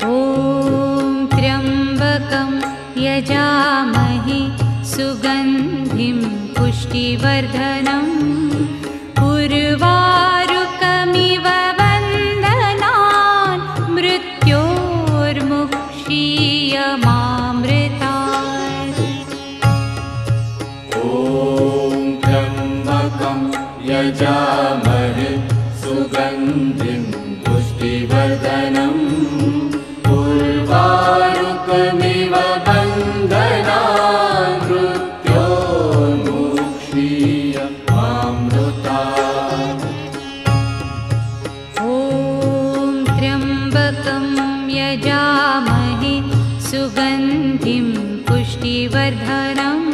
ॐ त्र्यम्बकं यजामहे सुगन्धिं पुष्टिवर्धनम् उर्वारुकमिव बन्धनान् मृत्योर्मुक्षीयमामृतात्। ॐ त्र्यम्बकं यजामहे सुगन्धिं पुष्टिवर्धनम् उर्वारुकमिव बन्धनान् मृत्योर्मुक्षीयमामृतात्। ॐ त्र्यम्बकं यजामहे सुगन्धिं पुष्टिवर्धनम्